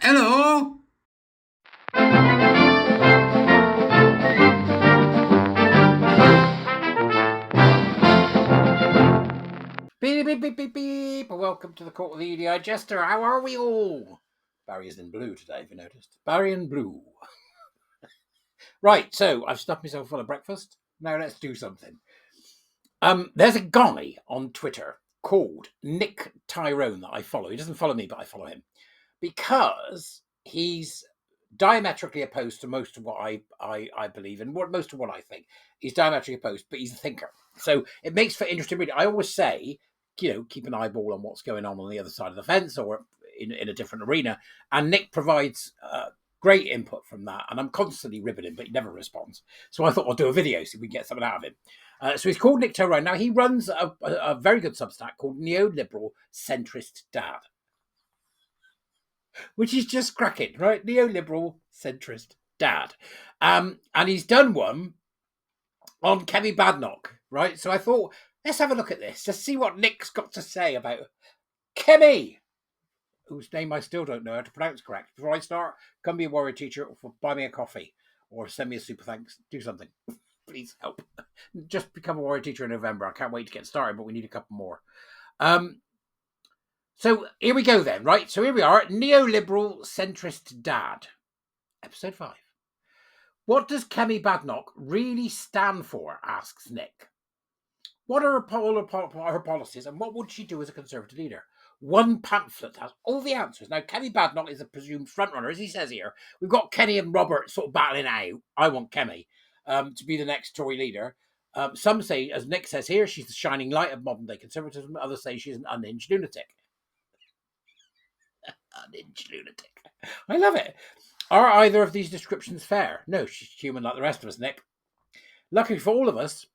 Hello. Beep, beep, beep, beep, beep. Welcome to the court of the Edijester. How are we all? Barry is in blue today, if you noticed. Barry in blue. Right, so I've stuffed myself full of breakfast. Now let's do something. There's a guy on Twitter called Nick Tyrone that I follow. He doesn't follow me, but I follow him because he's diametrically opposed to most of what I believe and most of what I think. He's diametrically opposed, but he's a thinker. So it makes for interesting reading. I always say, keep an eyeball on what's going on the other side of the fence or in a different arena. And Nick provides great input from that. And I'm constantly ribbing him, but he never responds. So I thought I'll do a video so we can get something out of him. So he's called Nick Tyrone. Now he runs a very good Substack called Neoliberal Centrist Dad, which is just cracking, right? Neoliberal centrist dad. And he's done one on Kemi Badenoch, right? So I thought, let's have a look at this. Just see what Nick's got to say about Kemi, whose name I still don't know how to pronounce correct. Before I start, come be a warrior teacher or buy me a coffee or send me a super thanks. Do something. Please help. Just become a warrior teacher in November. I can't wait to get started, but we need a couple more. So here we go then, right? So here we are, Neoliberal Centrist Dad, episode 5. What does Kemi Badenoch really stand for, asks Nick. What are her policies and what would she do as a Conservative leader? One pamphlet has all the answers. Now, Kemi Badenoch is a presumed frontrunner, as he says here. We've got Kenny and Robert sort of battling out. I want Kemi to be the next Tory leader. Some say, as Nick says here, she's the shining light of modern-day conservatism. Others say she's an unhinged lunatic. Unhinged lunatic. I love it. Are either of these descriptions fair? No, she's human like the rest of us, Nick. Luckily for all of us,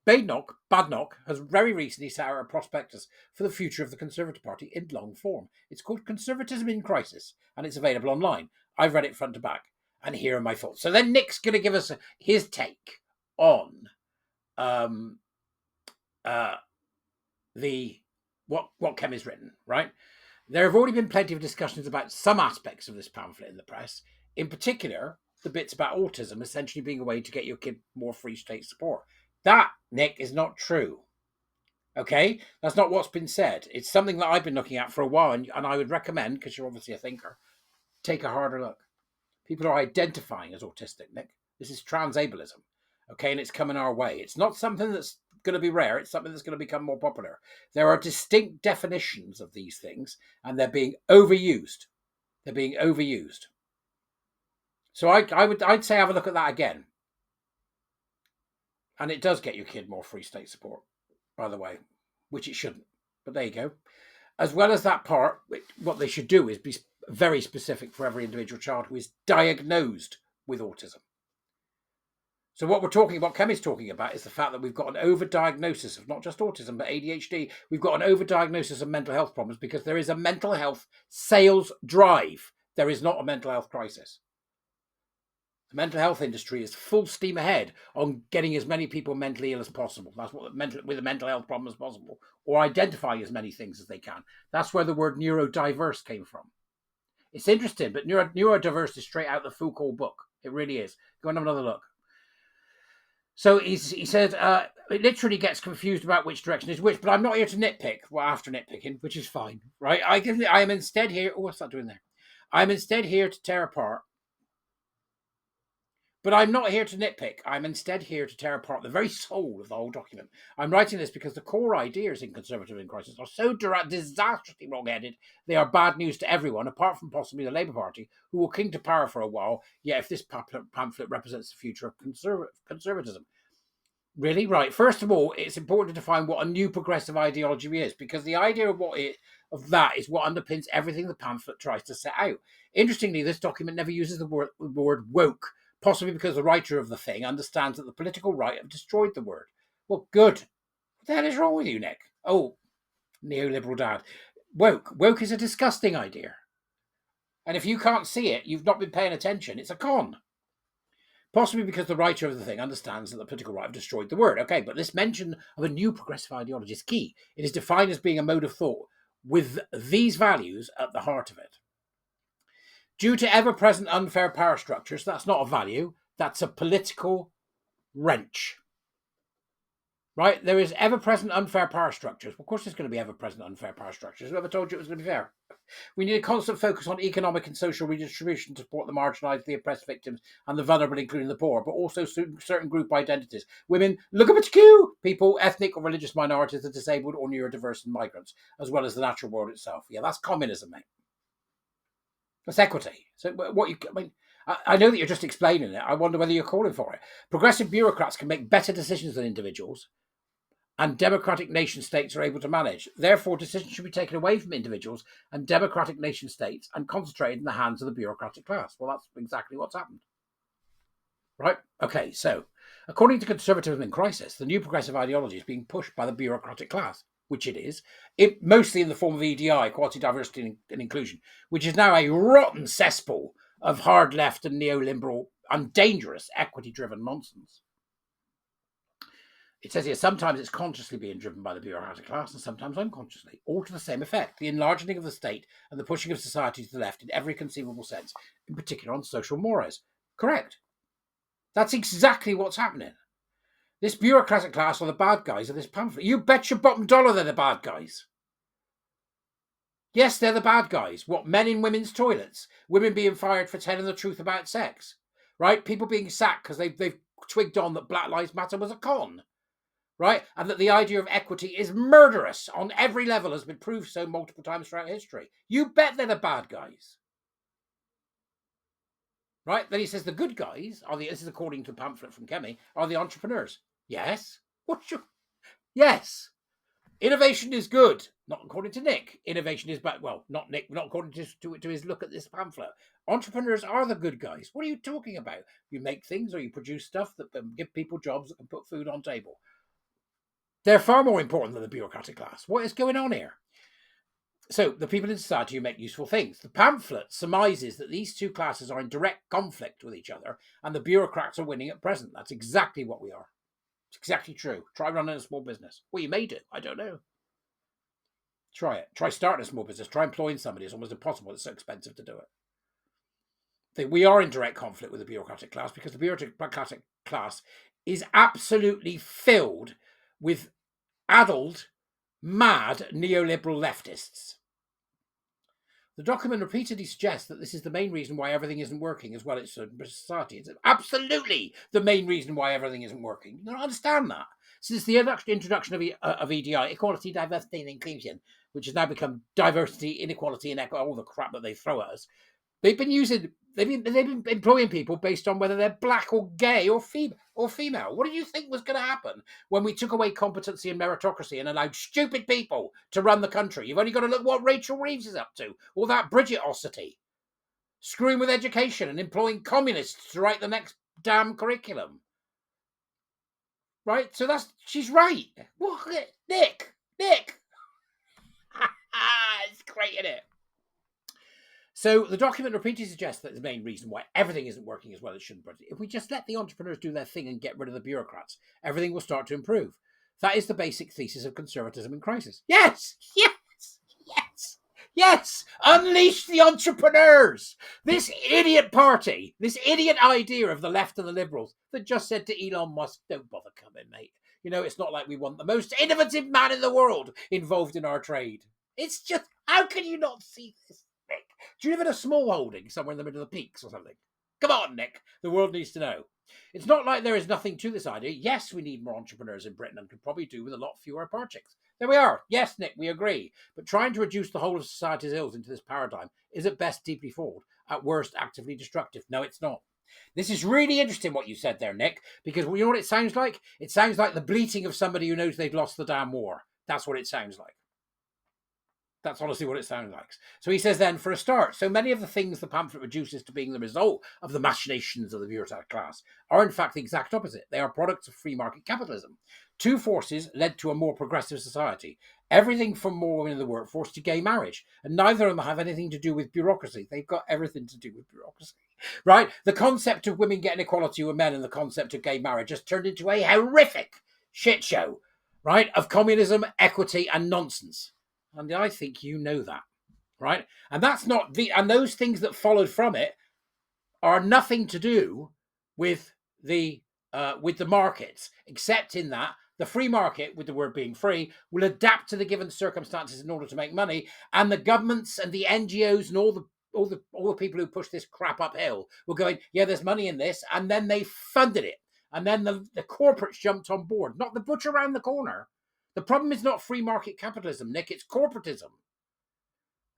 Badenoch has very recently set out a prospectus for the future of the Conservative Party in long form. It's called Conservatism in Crisis, and it's available online. I've read it front to back, and here are my thoughts. So then Nick's going to give us his take on what Kemi's written, right? There have already been plenty of discussions about some aspects of this pamphlet in the press, in particular, the bits about autism essentially being a way to get your kid more free state support. That, Nick, is not true. Okay? That's not what's been said. It's something that I've been looking at for a while, and I would recommend, because you're obviously a thinker, take a harder look. People are identifying as autistic, Nick. This is transableism. Okay? And it's coming our way. It's not something that's going to be rare. It's something that's going to become more popular. There are distinct definitions of these things, and they're being overused. They're being overused. So I'd say have a look at that again. And it does get your kid more free state support, by the way, which it shouldn't. But there you go. As well as that part, what they should do is be very specific for every individual child who is diagnosed with autism. So what Kemi's talking about is the fact that we've got an overdiagnosis of not just autism, but ADHD. We've got an overdiagnosis of mental health problems because there is a mental health sales drive. There is not a mental health crisis. The mental health industry is full steam ahead on getting as many people mentally ill as possible. That's what with a mental health problem as possible, or identifying as many things as they can. That's where the word neurodiverse came from. It's interesting, but neurodiverse is straight out the Foucault book. It really is. Go and have another look. So he said it literally gets confused about which direction is which, but I'm not here to nitpick. Well, after nitpicking, which is fine, right? I am instead here. Oh, what's that doing there? I'm instead here to tear apart. But I'm not here to nitpick. I'm instead here to tear apart the very soul of the whole document. I'm writing this because the core ideas in Conservative in Crisis are so disastrously wrong-headed, they are bad news to everyone, apart from possibly the Labour Party, who will cling to power for a while, yet if this pamphlet represents the future of conservatism. Really? Right. First of all, it's important to define what a new progressive ideology is, because the idea of that is what underpins everything the pamphlet tries to set out. Interestingly, this document never uses the word woke, possibly because the writer of the thing understands that the political right have destroyed the word. Well, good. What the hell is wrong with you, Nick? Oh, neoliberal dad. Woke. Woke is a disgusting idea. And if you can't see it, you've not been paying attention. It's a con. Possibly because the writer of the thing understands that the political right have destroyed the word. Okay, but this mention of a new progressive ideology is key. It is defined as being a mode of thought with these values at the heart of it. Due to ever-present unfair power structures, that's not a value, that's a political wrench. Right? There is ever-present unfair power structures. Of course there's going to be ever-present unfair power structures. Whoever told you it was going to be fair? We need a constant focus on economic and social redistribution to support the marginalised, the oppressed victims, and the vulnerable, including the poor, but also certain group identities. Women, LGBTQ people, ethnic or religious minorities, the disabled or neurodiverse and migrants, as well as the natural world itself. Yeah, that's communism, mate. That's equity. So I know that you're just explaining it. I wonder whether you're calling for it. Progressive bureaucrats can make better decisions than individuals, and democratic nation states are able to manage. Therefore, decisions should be taken away from individuals and democratic nation states and concentrated in the hands of the bureaucratic class. Well, that's exactly what's happened. Right? Okay, so according to conservatism in crisis, the new progressive ideology is being pushed by the bureaucratic class, which it is, mostly in the form of EDI, equality, diversity and inclusion, which is now a rotten cesspool of hard left and neoliberal and dangerous equity-driven nonsense. It says here, sometimes it's consciously being driven by the bureaucratic class and sometimes unconsciously, all to the same effect, the enlarging of the state and the pushing of society to the left in every conceivable sense, in particular on social mores. Correct. That's exactly what's happening. This bureaucratic class are the bad guys of this pamphlet. You bet your bottom dollar they're the bad guys. Yes, they're the bad guys. What, men in women's toilets? Women being fired for telling the truth about sex? Right? People being sacked because they've twigged on that Black Lives Matter was a con. Right? And that the idea of equity is murderous on every level, has been proved so multiple times throughout history. You bet they're the bad guys. Right? Then he says the good guys are this is according to a pamphlet from Kemi, are the entrepreneurs. Yes. Yes. Innovation is good. Not according to Nick. Innovation is bad. Well, not Nick, not according to his look at this pamphlet. Entrepreneurs are the good guys. What are you talking about? You make things or you produce stuff that give people jobs that can put food on table. They're far more important than the bureaucratic class. What is going on here? So, the people in society who make useful things. The pamphlet surmises that these two classes are in direct conflict with each other and the bureaucrats are winning at present. That's exactly what we are. It's exactly true. Try running a small business. Well, you may do. I don't know. Try it. Try starting a small business. Try employing somebody. It's almost impossible. It's so expensive to do it. We are in direct conflict with the bureaucratic class because the bureaucratic class is absolutely filled with addled, mad neoliberal leftists. The document repeatedly suggests that this is the main reason why everything isn't working as well as society. It's absolutely the main reason why everything isn't working. You don't understand that. Since the introduction of EDI, equality, diversity and inclusion, which has now become diversity, inequality and all the crap that they throw at us, they've been employing people based on whether they're black or gay or female. What do you think was going to happen when we took away competency and meritocracy and allowed stupid people to run the country? You've only got to look what Rachel Reeves is up to, or that Bridgetosity, screwing with education and employing communists to write the next damn curriculum. Right? So she's right. What? Nick. It's great, isn't it? So the document repeatedly suggests that the main reason why everything isn't working as well as it should. If we just let the entrepreneurs do their thing and get rid of the bureaucrats, everything will start to improve. That is the basic thesis of conservatism in crisis. Yes. Unleash the entrepreneurs. This idiot party, this idiot idea of the left and the liberals that just said to Elon Musk, don't bother coming, mate. You know, it's not like we want the most innovative man in the world involved in our trade. It's just, how can you not see this? Nick, do you live in a small holding somewhere in the middle of the peaks or something? Come on, Nick. The world needs to know. It's not like there is nothing to this idea. Yes, we need more entrepreneurs in Britain and could probably do with a lot fewer projects. There we are. Yes, Nick, we agree. But trying to reduce the whole of society's ills into this paradigm is at best deeply flawed, at worst actively destructive. No, it's not. This is really interesting what you said there, Nick, because you know what it sounds like? It sounds like the bleating of somebody who knows they've lost the damn war. That's what it sounds like. That's honestly what it sounds like. So he says then, for a start, so many of the things the pamphlet reduces to being the result of the machinations of the bureaucratic class are in fact the exact opposite. They are products of free market capitalism. Two forces led to a more progressive society. Everything from more women in the workforce to gay marriage. And neither of them have anything to do with bureaucracy. They've got everything to do with bureaucracy. Right? The concept of women getting equality with men and the concept of gay marriage has turned into a horrific shit show, right, of communism, equity and nonsense. And I think you know that. right? And that's not and those things that followed from it are nothing to do with the markets, except in that the free market, with the word being free, will adapt to the given circumstances in order to make money, and the governments and the NGOs and all the people who push this crap uphill were going, yeah, there's money in this, and then they funded it, and then the corporates jumped on board, not the butcher around the corner. The problem is not free market capitalism, Nick, it's corporatism.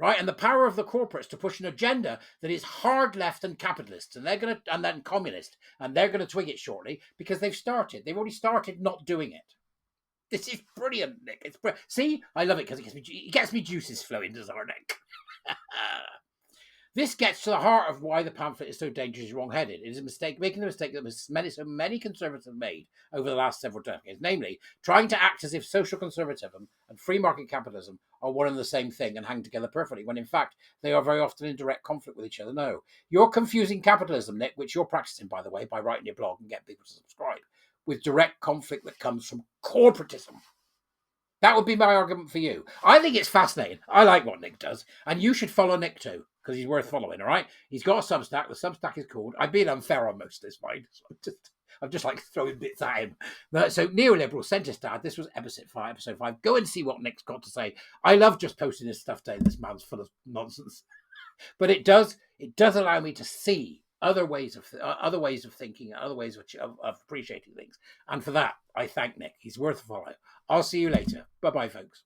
Right, and the power of the corporates to push an agenda that is hard left and capitalist, and then communist, and they're gonna twig it shortly because they've already started not doing it. This is brilliant, Nick. It's see, I love it because it gets me juices flowing, does our Nick? This gets to the heart of why the pamphlet is so dangerously wrong-headed. It is making the mistake that so many conservatives have made over the last several decades, namely trying to act as if social conservatism and free market capitalism are one and the same thing and hang together perfectly, when in fact they are very often in direct conflict with each other. No, you're confusing capitalism, Nick, which you're practicing, by the way, by writing your blog and getting people to subscribe, with direct conflict that comes from corporatism. That would be my argument for you. I think it's fascinating. I like what Nick does, and you should follow Nick too, because he's worth following, all right? He's got a Substack. The Substack is called, I've been unfair on most of this, fine. So I'm just like throwing bits at him. So Neoliberal, Centrist Dad, this was episode 5. Go and see what Nick's got to say. I love just posting this stuff today. This man's full of nonsense. But it does allow me to see other ways of thinking, other ways of appreciating things. And for that, I thank Nick. He's worth a follow. I'll see you later. Bye-bye, folks.